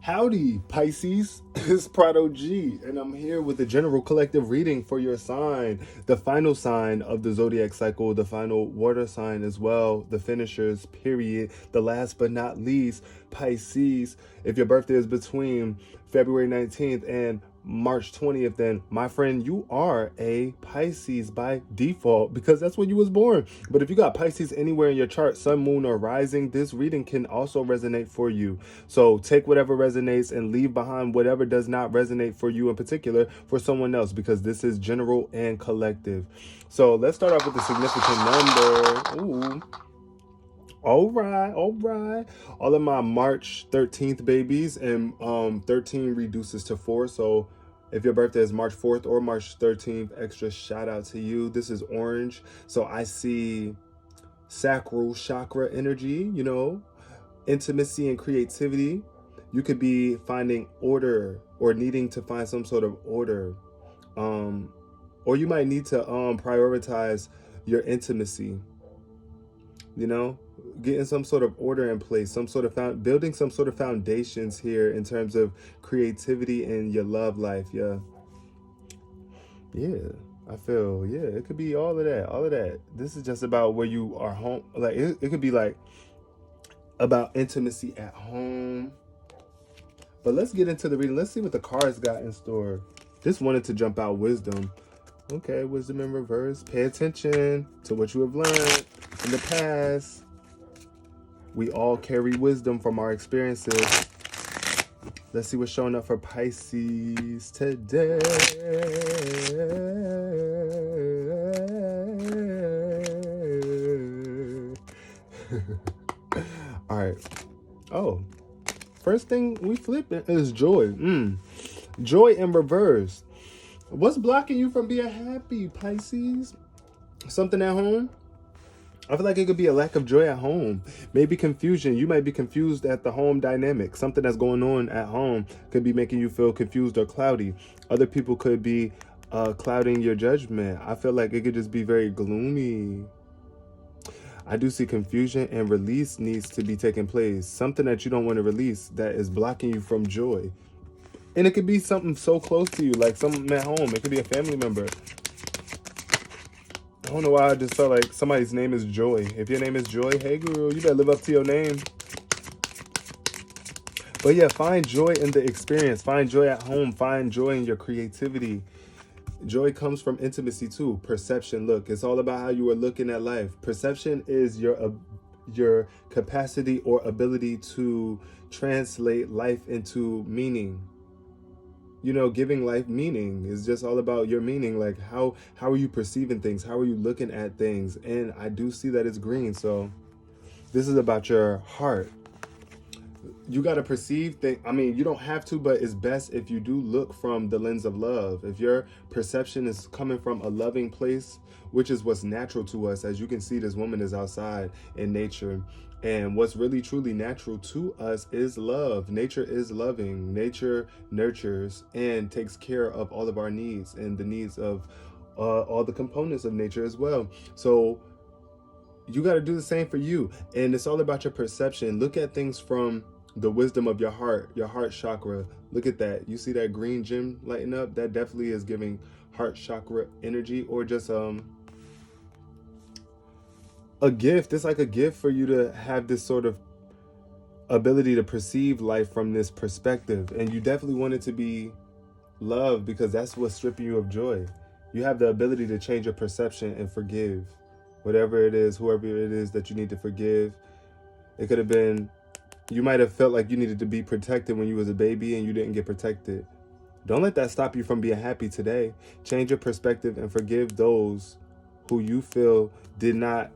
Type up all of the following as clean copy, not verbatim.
Howdy, Pisces. It's Prado G, and I'm here with the general collective reading for your sign, the final sign of the zodiac cycle, the final water sign as well, the finishers, period, the last but not least, Pisces. If your birthday is between February 19th and March 20th, then my friend, you are a Pisces by default because that's when you was born. But if you got Pisces anywhere in your chart, sun, moon, or rising, this reading can also resonate for you. So take whatever resonates and leave behind whatever does not resonate for you in particular for someone else, because this is general and collective. So let's start off with the significant number. Ooh. All right, all right. All of my March 13th babies, and 13 reduces to 4. So if your birthday is March 4th or March 13th, extra shout out to you. This is orange. So I see sacral chakra energy, intimacy and creativity. You could be finding order or needing to find some sort of order. Or you might need to prioritize your intimacy, getting some sort of order in place, some sort of building some sort of foundations here in terms of creativity in your love life. Yeah, I feel, it could be all of that. This is just about where you are home. Like it could be like about intimacy at home. But let's get into the reading. Let's see what the cards got in store. Just wanted to jump out wisdom. Okay, wisdom in reverse. Pay attention to what you have learned in the past. We all carry wisdom from our experiences. Let's see what's showing up for Pisces today. All right. Oh, first thing we flip is joy. Joy in reverse. What's blocking you from being happy, Pisces? Something at home? I feel like it could be a lack of joy at home. Maybe confusion. You might be confused at the home dynamic. Something that's going on at home could be making you feel confused or cloudy. Other people could be clouding your judgment. I feel like it could just be very gloomy. I do see confusion, and release needs to be taking place. Something that you don't want to release that is blocking you from joy. And it could be something so close to you, like something at home. It could be a family member. I don't know why I just felt like somebody's name is Joy. If your name is Joy, hey girl, you better live up to your name. But yeah, find joy in the experience. Find joy at home. Find joy in your creativity. Joy comes from intimacy too. Perception. Look, it's all about how you are looking at life. Perception is your capacity or ability to translate life into meaning. Giving life meaning is just all about your meaning. Like how are you perceiving things? How are you looking at things? And I do see that it's green. So this is about your heart. You got to perceive things. I mean, you don't have to, but it's best if you do look from the lens of love. If your perception is coming from a loving place, which is what's natural to us. As you can see, this woman is outside in nature. And what's really truly natural to us is love. Nature is loving. Nature nurtures and takes care of all of our needs and the needs of all the components of nature as well. So you got to do the same for you. And it's all about your perception. Look at things from the wisdom of your heart chakra. Look at that. You see that green gem lighting up? That definitely is giving heart chakra energy, or just a gift. It's like a gift for you to have this sort of ability to perceive life from this perspective. And you definitely want it to be love, because that's what's stripping you of joy. You have the ability to change your perception and forgive whatever it is, whoever it is that you need to forgive. It could have been, you might have felt like you needed to be protected when you was a baby and you didn't get protected. Don't let that stop you from being happy today. Change your perspective and forgive those who you feel did not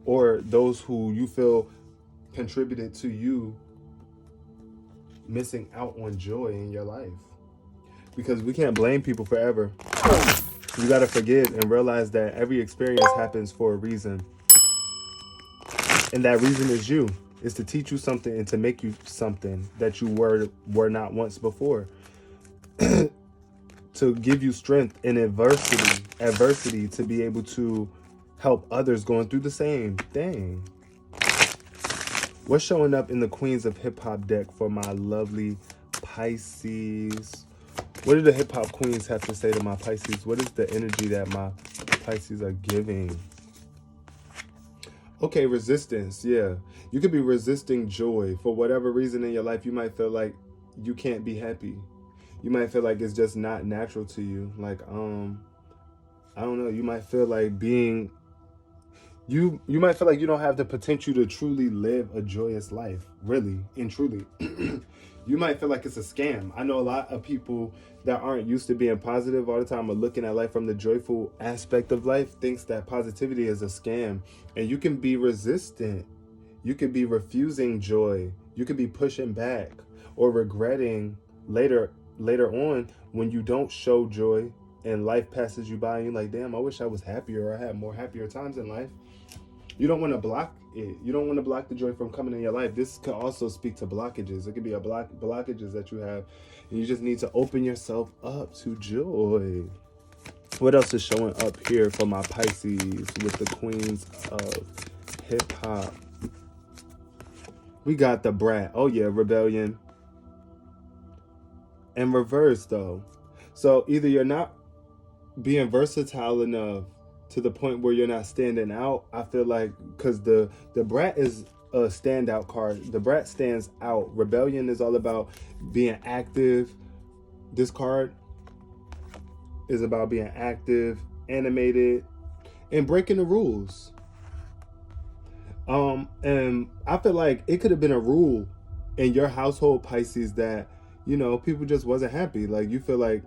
or those who you feel contributed to you missing out on joy in your life. Because we can't blame people forever. You gotta forgive and realize that every experience happens for a reason. And that reason is you. It's to teach you something and to make you something that you were not once before. To give you strength in adversity to be able to help others going through the same thing. What's showing up in the Queens of Hip Hop deck for my lovely Pisces? What do the hip hop queens have to say to my Pisces? What is the energy that my Pisces are giving? Okay, resistance. Yeah. You could be resisting joy. For whatever reason in your life, you might feel like you can't be happy. You might feel like it's just not natural to you. Like, I don't know. You might feel like being you might feel like you don't have the potential to truly live a joyous life, really and truly. You might feel like it's a scam. I know a lot of people that aren't used to being positive all the time or looking at life from the joyful aspect of life thinks that positivity is a scam. And you can be resistant. You could be refusing joy. You could be pushing back or regretting later on when you don't show joy and life passes you by and you're like, damn, I wish I was happier or I had more happier times in life. You don't want to block it. You don't want to block the joy from coming in your life. This could also speak to blockages. It could be blockages that you have. And you just need to open yourself up to joy. What else is showing up here for my Pisces with the Queens of Hip Hop? We got the brat. Oh yeah, rebellion. And reverse though. So either you're not being versatile enough to the point where you're not standing out. I feel like because the brat is a standout card. The brat stands out. Rebellion is all about being active. This card is about being active, animated, and breaking the rules. And I feel like it could have been a rule in your household, Pisces, that, you know, people just wasn't happy. Like, you feel like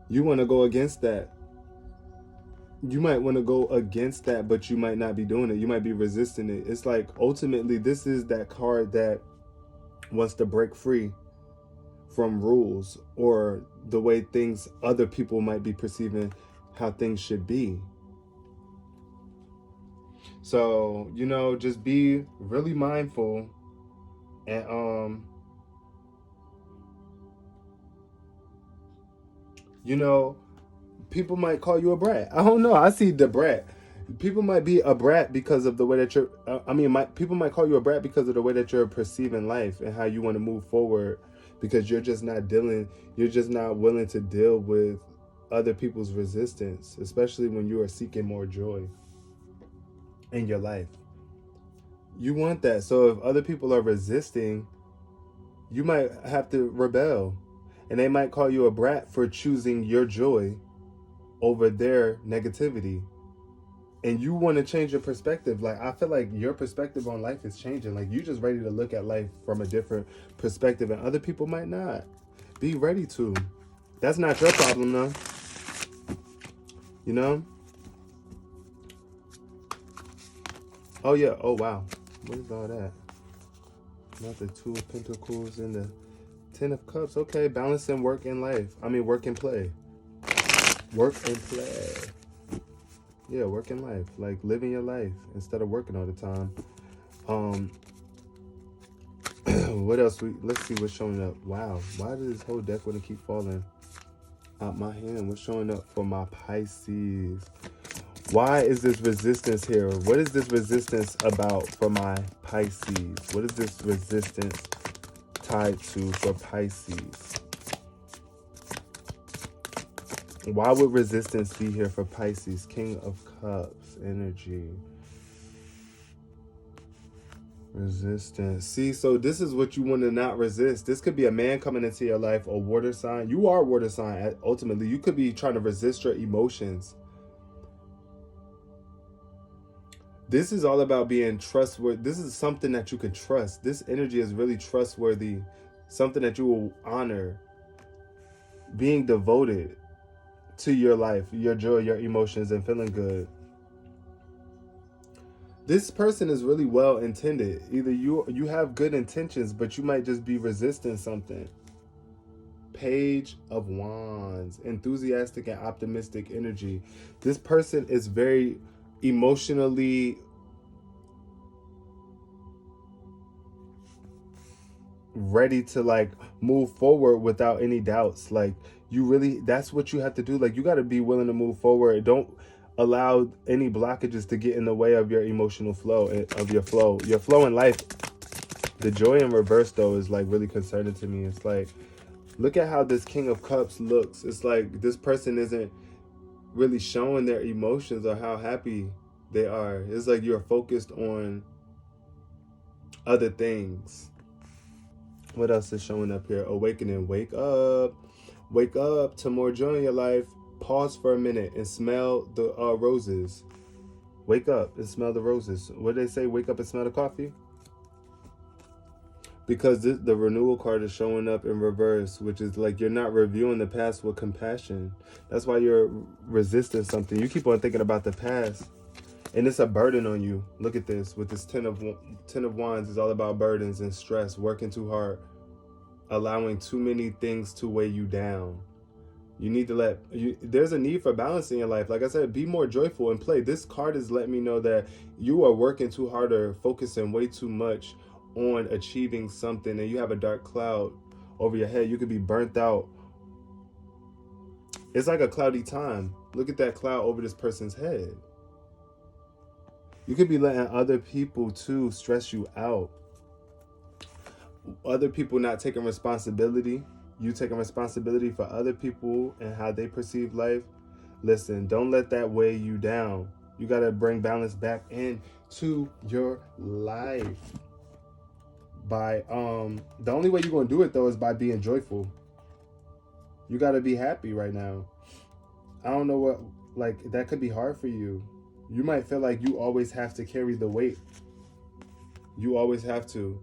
you want to go against that. You might want to go against that, but you might not be doing it. You might be resisting it. It's like, ultimately, this is that card that wants to break free from rules or the way things, other people might be perceiving how things should be. So, you know, just be really mindful and, you know, people might call you a brat. I don't know. I see the brat. People might be a brat because of the way that you're, people might call you a brat because of the way that you're perceiving life and how you want to move forward, because you're just not willing to deal with other people's resistance, especially when you are seeking more joy in your life. You want that. So if other people are resisting, you might have to rebel. And they might call you a brat for choosing your joy over their negativity. And you want to change your perspective. Like, I feel like your perspective on life is changing. Like, you're just ready to look at life from a different perspective, and other people might not be ready to. That's not your problem, though. You know? Oh, yeah. Oh, wow. What is all that? Not the Two of Pentacles and the Ten of Cups. Okay, balancing work and life. Work and play. Work and play. Yeah, work and life. Like, living your life instead of working all the time. What else? Let's see what's showing up. Wow. Why does this whole deck want to keep falling out my hand? What's showing up for my Pisces? Why is this resistance here? What is this resistance about for my Pisces? What is this resistance tied to for Pisces? Why would resistance be here for Pisces? King of Cups energy. Resistance. See, so this is what you want to not resist. This could be a man coming into your life, a water sign. You are a water sign. Ultimately, you could be trying to resist your emotions. This is all about being trustworthy. This is something that you can trust. This energy is really trustworthy. Something that you will honor. Being devoted to your life, your joy, your emotions, and feeling good. This person is really well intended. Either you have good intentions, but you might just be resisting something. Page of Wands, enthusiastic and optimistic energy. This person is very emotionally ready to like move forward without any doubts. Like, that's what you have to do. Like, you got to be willing to move forward. Don't allow any blockages to get in the way of your emotional flow, of your flow in life. The joy in reverse, though, is like really concerning to me. It's like, look at how this King of Cups looks. It's like this person isn't really showing their emotions or how happy they are. It's like you're focused on other things. What else is showing up here? Awakening. Wake up to more joy in your life. Pause for a minute and smell the roses. Wake up and smell the roses. What do they say? Wake up and smell the coffee? Because the renewal card is showing up in reverse, which is like you're not reviewing the past with compassion. That's why you're resisting something. You keep on thinking about the past, and it's a burden on you. Look at this. With this ten of wands, is all about burdens and stress, working too hard, allowing too many things to weigh you down. You need to there's a need for balance in your life. Like I said, be more joyful and play. This card is letting me know that you are working too hard or focusing way too much on achieving something, and you have a dark cloud over your head. You could be burnt out. It's like a cloudy time. Look at that cloud over this person's head. You could be letting other people too stress you out. Other people not taking responsibility. You taking responsibility for other people and how they perceive life. Listen, don't let that weigh you down. You got to bring balance back into your life. By the only way you're going to do it, though, is by being joyful. You got to be happy right now. I don't know what, like, that could be hard for you. You might feel like you always have to carry the weight. You always have to.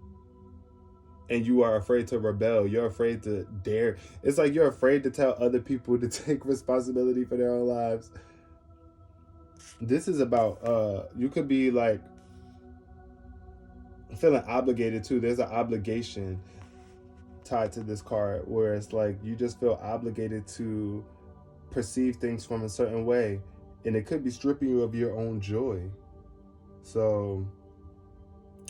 And you are afraid to rebel. You're afraid to dare. It's like you're afraid to tell other people to take responsibility for their own lives. This is about, you could be like feeling obligated too. There's an obligation tied to this card where it's like you just feel obligated to perceive things from a certain way. And it could be stripping you of your own joy. So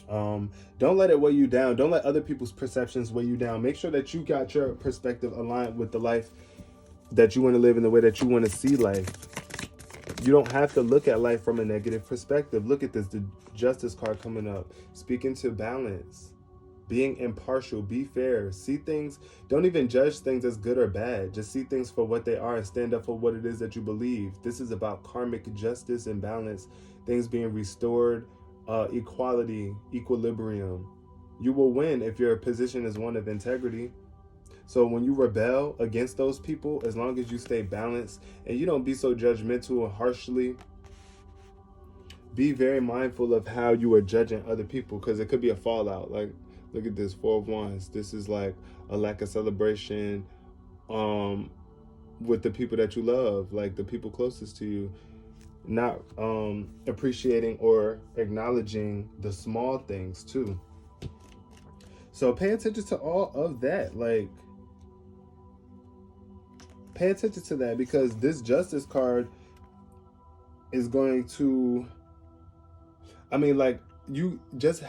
don't let it weigh you down. Don't let other people's perceptions weigh you down. Make sure that you got your perspective aligned with the life that you want to live in, the way that you want to see life. You don't have to look at life from a negative perspective. Look at this, the Justice card coming up. Speaking to balance, being impartial, be fair, see things, don't even judge things as good or bad. Just see things for what they are and stand up for what it is that you believe. This is about karmic justice and balance, things being restored, equality, equilibrium. You will win if your position is one of integrity. So when you rebel against those people, as long as you stay balanced and you don't be so judgmental and harshly, be very mindful of how you are judging other people, because it could be a fallout. Like, look at this, 4 of Wands. This is like a lack of celebration with the people that you love, like the people closest to you. Not appreciating or acknowledging the small things too. So pay attention to all of that. Like, pay attention to that, because this Justice card is going to, I mean, like, you just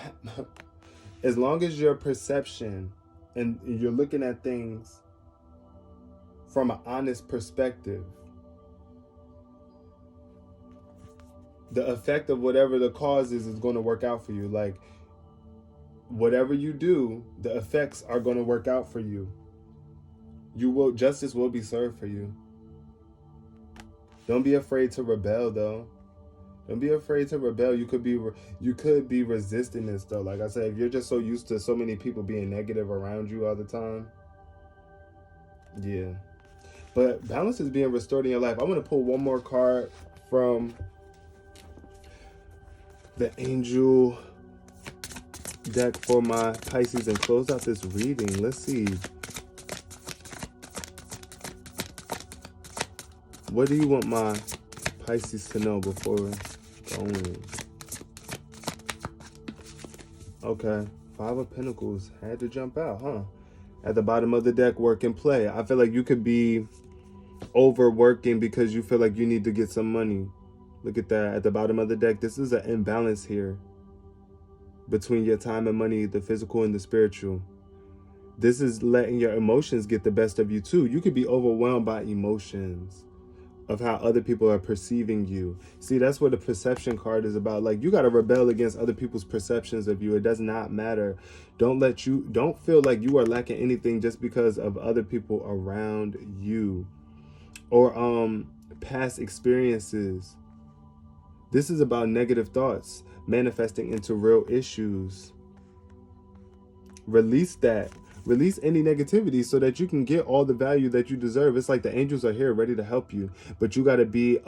as long as your perception and you're looking at things from an honest perspective, the effect of whatever the cause is going to work out for you. Like, whatever you do, the effects are going to work out for you. Justice will be served for you. Don't be afraid to rebel, though. Don't be afraid to rebel. You could be resisting this, though. Like I said, if you're just so used to so many people being negative around you all the time, yeah. But balance is being restored in your life. I'm going to pull one more card from the Angel deck for my Pisces and close out this reading. Let's see. What do you want my Pisces to know before going? Okay, 5 of Pentacles had to jump out, huh? At the bottom of the deck, work and play. I feel like you could be overworking because you feel like you need to get some money. Look at that. At the bottom of the deck, this is an imbalance here between your time and money, the physical and the spiritual. This is letting your emotions get the best of you too. You could be overwhelmed by emotions. of how other people are perceiving you. See, that's what the perception card is about. Like, you got to rebel against other people's perceptions of you. It does not matter. Don't feel like you are lacking anything just because of other people around you, or past experiences. This is about negative thoughts manifesting into real issues. Release that. Release any negativity so that you can get all the value that you deserve. It's like the angels are here ready to help you, but you got to be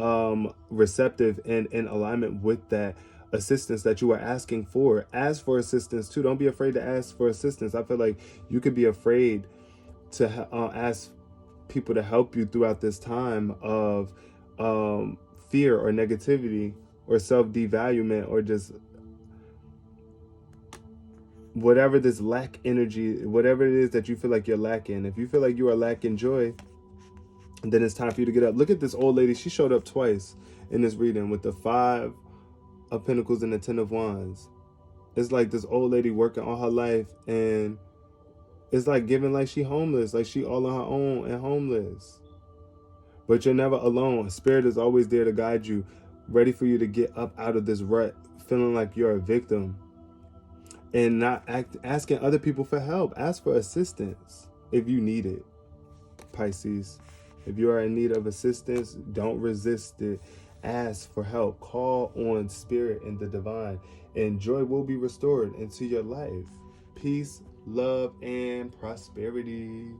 receptive and in alignment with that assistance that you are asking for. Ask for assistance too. Don't be afraid to ask for assistance. I feel like you could be afraid to ask people to help you throughout this time of fear or negativity or self-devaluement, or just whatever this lack energy, whatever it is that you feel like you're lacking. If you feel like you are lacking joy, then it's time for you to get up. Look at this old lady. She showed up twice in this reading with the 5 of Pentacles and the 10 of Wands. It's like this old lady working all her life, and it's like giving like she homeless, like she all on her own and homeless. But you're never alone. Spirit is always there to guide you, ready for you to get up out of this rut, feeling like you're a victim. And not asking other people for help. Ask for assistance if you need it, Pisces. If you are in need of assistance, don't resist it. Ask for help. Call on spirit and the divine, and joy will be restored into your life. Peace, love, and prosperity.